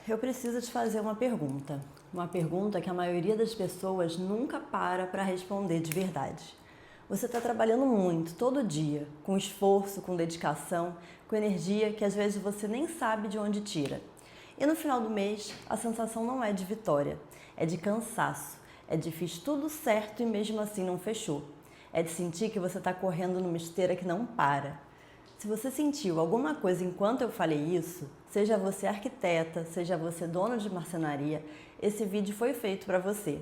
eu preciso te fazer uma pergunta. Uma pergunta que a maioria das pessoas nunca para responder de verdade. Você está trabalhando muito, todo dia, com esforço, com dedicação, com energia que às vezes você nem sabe de onde tira. E no final do mês, a sensação não é de vitória, é de cansaço, é de fiz tudo certo e mesmo assim não fechou. É de sentir que você está correndo numa esteira que não para. Se você sentiu alguma coisa enquanto eu falei isso, seja você arquiteta, seja você dono de marcenaria, esse vídeo foi feito para você.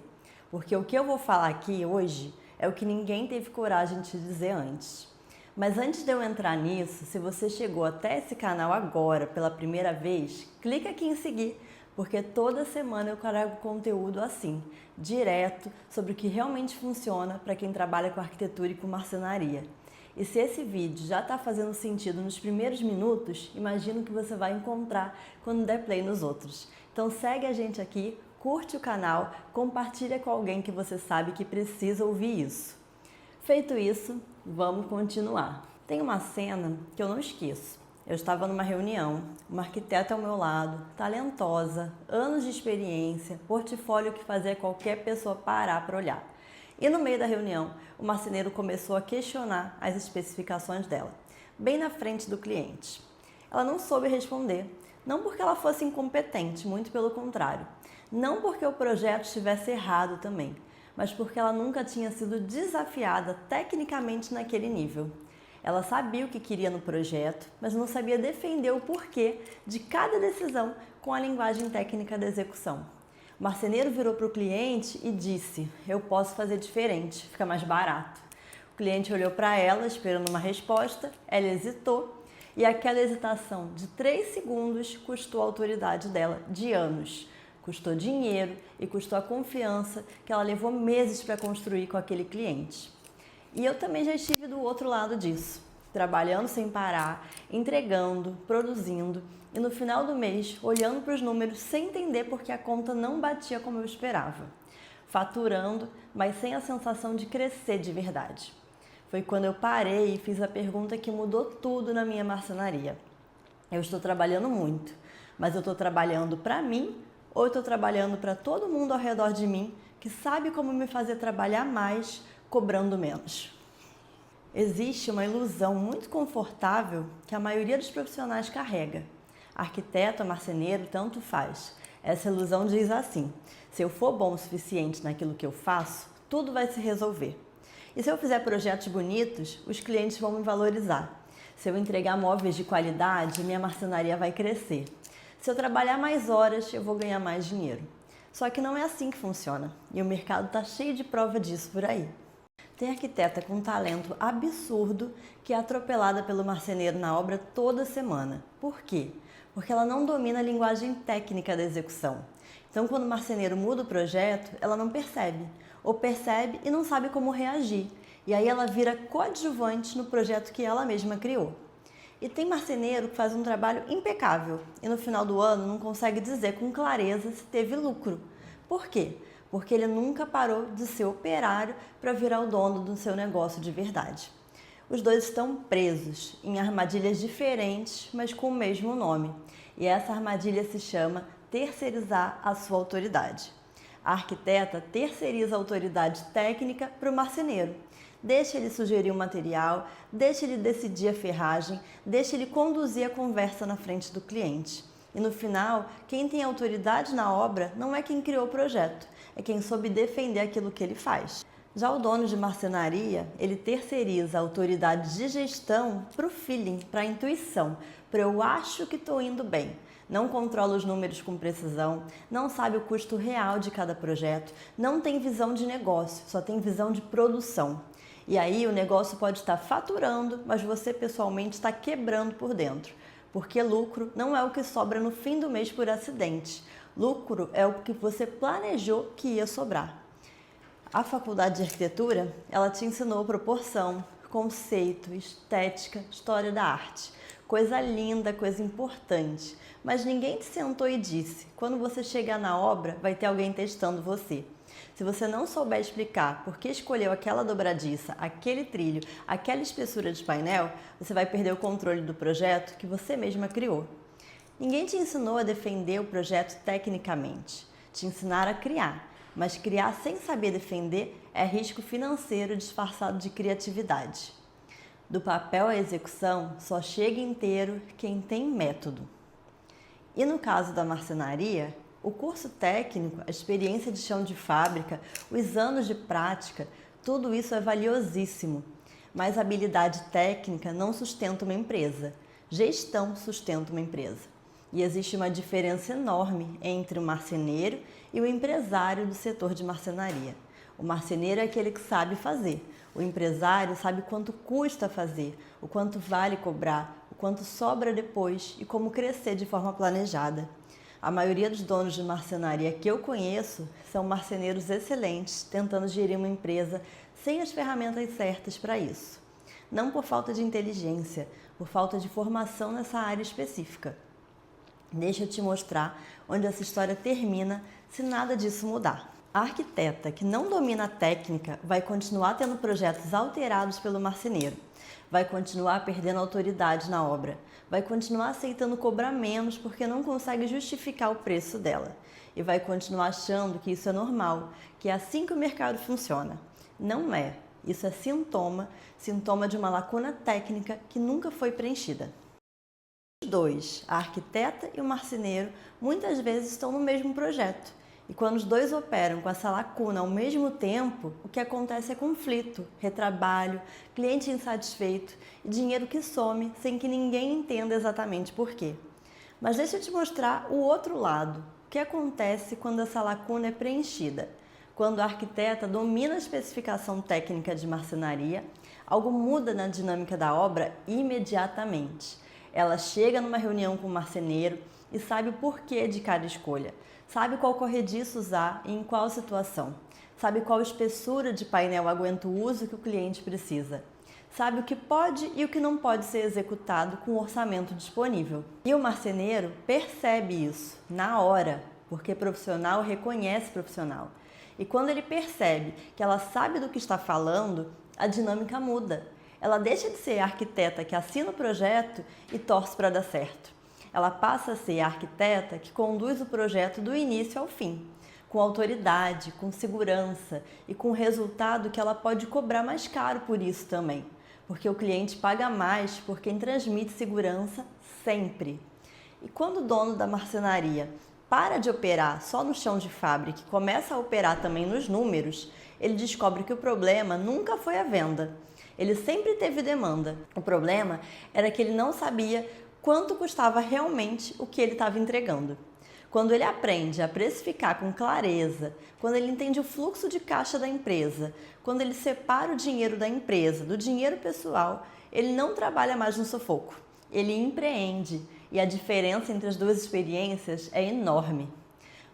Porque o que eu vou falar aqui hoje é o que ninguém teve coragem de te dizer antes. Mas antes de eu entrar nisso, se você chegou até esse canal agora pela primeira vez, clica aqui em seguir, porque toda semana eu trago conteúdo assim, direto, sobre o que realmente funciona para quem trabalha com arquitetura e com marcenaria. E se esse vídeo já está fazendo sentido nos primeiros minutos, imagino que você vai encontrar quando der play nos outros. Então segue a gente aqui, curte o canal, compartilha com alguém que você sabe que precisa ouvir isso. Feito isso, vamos continuar. Tem uma cena que eu não esqueço. Eu estava numa reunião, uma arquiteta ao meu lado, talentosa, anos de experiência, portfólio que fazia qualquer pessoa parar para olhar. E no meio da reunião, o marceneiro começou a questionar as especificações dela, bem na frente do cliente. Ela não soube responder, não porque ela fosse incompetente, muito pelo contrário. Não porque o projeto estivesse errado também, mas porque ela nunca tinha sido desafiada tecnicamente naquele nível. Ela sabia o que queria no projeto, mas não sabia defender o porquê de cada decisão com a linguagem técnica da execução. O marceneiro virou para o cliente e disse: eu posso fazer diferente, fica mais barato. O cliente olhou para ela esperando uma resposta, ela hesitou e aquela hesitação de 3 segundos custou a autoridade dela de anos. Custou dinheiro e custou a confiança que ela levou meses para construir com aquele cliente. E eu também já estive do outro lado disso, trabalhando sem parar, entregando, produzindo e no final do mês olhando para os números sem entender porque a conta não batia como eu esperava. Faturando, mas sem a sensação de crescer de verdade. Foi quando eu parei e fiz a pergunta que mudou tudo na minha marcenaria. Eu estou trabalhando muito, mas eu estou trabalhando para mim ou eu estou trabalhando para todo mundo ao redor de mim que sabe como me fazer trabalhar mais cobrando menos? Existe uma ilusão muito confortável que a maioria dos profissionais carrega. Arquiteto, marceneiro, tanto faz. Essa ilusão diz assim: se eu for bom o suficiente naquilo que eu faço, tudo vai se resolver. E se eu fizer projetos bonitos, os clientes vão me valorizar. Se eu entregar móveis de qualidade, minha marcenaria vai crescer. Se eu trabalhar mais horas, eu vou ganhar mais dinheiro. Só que não é assim que funciona, e o mercado está cheio de prova disso por aí. Tem arquiteta com um talento absurdo que é atropelada pelo marceneiro na obra toda semana. Por quê? Porque ela não domina a linguagem técnica da execução. Então, quando o marceneiro muda o projeto, ela não percebe, ou percebe e não sabe como reagir. E aí ela vira coadjuvante no projeto que ela mesma criou. E tem marceneiro que faz um trabalho impecável e no final do ano não consegue dizer com clareza se teve lucro. Por quê? Porque ele nunca parou de ser operário para virar o dono do seu negócio de verdade. Os dois estão presos em armadilhas diferentes, mas com o mesmo nome. E essa armadilha se chama terceirizar a sua autoridade. A arquiteta terceiriza a autoridade técnica para o marceneiro. Deixa ele sugerir o material, deixa ele decidir a ferragem, deixa ele conduzir a conversa na frente do cliente. E no final, quem tem autoridade na obra não é quem criou o projeto, é quem soube defender aquilo que ele faz. Já o dono de marcenaria, ele terceiriza a autoridade de gestão para o feeling, para a intuição, para eu acho que estou indo bem. Não controla os números com precisão, não sabe o custo real de cada projeto, não tem visão de negócio, só tem visão de produção. E aí o negócio pode estar faturando, mas você pessoalmente está quebrando por dentro. Porque lucro não é o que sobra no fim do mês por acidente. Lucro é o que você planejou que ia sobrar. A faculdade de arquitetura, ela te ensinou proporção, conceito, estética, história da arte. Coisa linda, coisa importante. Mas ninguém te sentou e disse: quando você chegar na obra, vai ter alguém testando você. Se você não souber explicar por que escolheu aquela dobradiça, aquele trilho, aquela espessura de painel, você vai perder o controle do projeto que você mesma criou. Ninguém te ensinou a defender o projeto tecnicamente. Te ensinaram a criar, mas criar sem saber defender é risco financeiro disfarçado de criatividade. Do papel à execução, só chega inteiro quem tem método. E no caso da marcenaria, o curso técnico, a experiência de chão de fábrica, os anos de prática, tudo isso é valiosíssimo. Mas a habilidade técnica não sustenta uma empresa. Gestão sustenta uma empresa. E existe uma diferença enorme entre o marceneiro e o empresário do setor de marcenaria. O marceneiro é aquele que sabe fazer. O empresário sabe quanto custa fazer, o quanto vale cobrar, o quanto sobra depois e como crescer de forma planejada. A maioria dos donos de marcenaria que eu conheço são marceneiros excelentes, tentando gerir uma empresa sem as ferramentas certas para isso. Não por falta de inteligência, por falta de formação nessa área específica. Deixa eu te mostrar onde essa história termina se nada disso mudar. A arquiteta que não domina a técnica vai continuar tendo projetos alterados pelo marceneiro, vai continuar perdendo autoridade na obra, vai continuar aceitando cobrar menos porque não consegue justificar o preço dela e vai continuar achando que isso é normal, que é assim que o mercado funciona. Não é. Isso é sintoma de uma lacuna técnica que nunca foi preenchida. Os dois, a arquiteta e o marceneiro, muitas vezes estão no mesmo projeto. E quando os dois operam com essa lacuna ao mesmo tempo, o que acontece é conflito, retrabalho, cliente insatisfeito e dinheiro que some sem que ninguém entenda exatamente por quê. Mas deixa eu te mostrar o outro lado. O que acontece quando essa lacuna é preenchida? Quando a arquiteta domina a especificação técnica de marcenaria, algo muda na dinâmica da obra imediatamente. Ela chega numa reunião com o marceneiro e sabe o porquê de cada escolha. Sabe qual corrediço usar e em qual situação. Sabe qual espessura de painel aguenta o uso que o cliente precisa. Sabe o que pode e o que não pode ser executado com o orçamento disponível. E o marceneiro percebe isso na hora, porque profissional reconhece profissional. E quando ele percebe que ela sabe do que está falando, a dinâmica muda. Ela deixa de ser a arquiteta que assina o projeto e torce para dar certo. Ela passa a ser a arquiteta que conduz o projeto do início ao fim, com autoridade, com segurança e com resultado que ela pode cobrar mais caro por isso também, porque o cliente paga mais por quem transmite segurança sempre. E quando o dono da marcenaria para de operar só no chão de fábrica e começa a operar também nos números, ele descobre que o problema nunca foi a venda. Ele sempre teve demanda. O problema era que ele não sabia quanto custava realmente o que ele estava entregando. Quando ele aprende a precificar com clareza, quando ele entende o fluxo de caixa da empresa, quando ele separa o dinheiro da empresa do dinheiro pessoal, ele não trabalha mais no sufoco. Ele empreende e a diferença entre as duas experiências é enorme.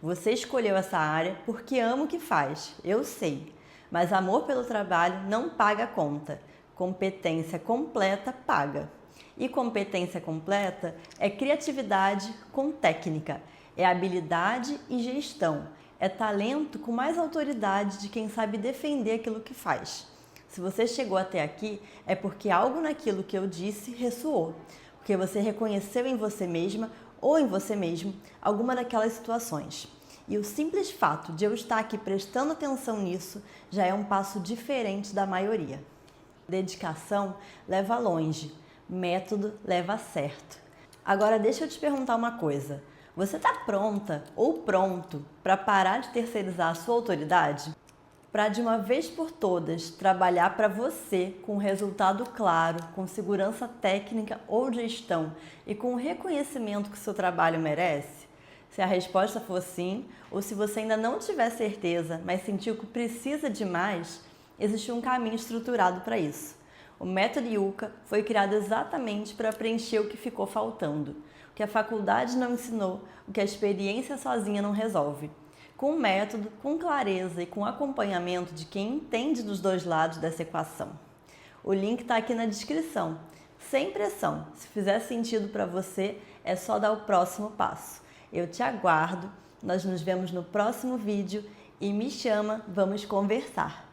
Você escolheu essa área porque ama o que faz, eu sei, mas amor pelo trabalho não paga a conta. Competência completa paga. E competência completa é criatividade com técnica, é habilidade e gestão, é talento com mais autoridade de quem sabe defender aquilo que faz. Se você chegou até aqui, é porque algo naquilo que eu disse ressoou, porque você reconheceu em você mesma ou em você mesmo alguma daquelas situações. E o simples fato de eu estar aqui prestando atenção nisso já é um passo diferente da maioria. Dedicação leva longe. Método leva certo. Agora deixa eu te perguntar uma coisa. Você está pronta ou pronto para parar de terceirizar a sua autoridade? Para de uma vez por todas trabalhar para você com resultado claro, com segurança técnica ou gestão e com o reconhecimento que o seu trabalho merece? Se a resposta for sim, ou se você ainda não tiver certeza, mas sentiu que precisa de mais, existe um caminho estruturado para isso. O método Yuka foi criado exatamente para preencher o que ficou faltando, o que a faculdade não ensinou, o que a experiência sozinha não resolve. Com método, com clareza e com acompanhamento de quem entende dos dois lados dessa equação. O link está aqui na descrição. Sem pressão, se fizer sentido para você, é só dar o próximo passo. Eu te aguardo, nós nos vemos no próximo vídeo e me chama, vamos conversar!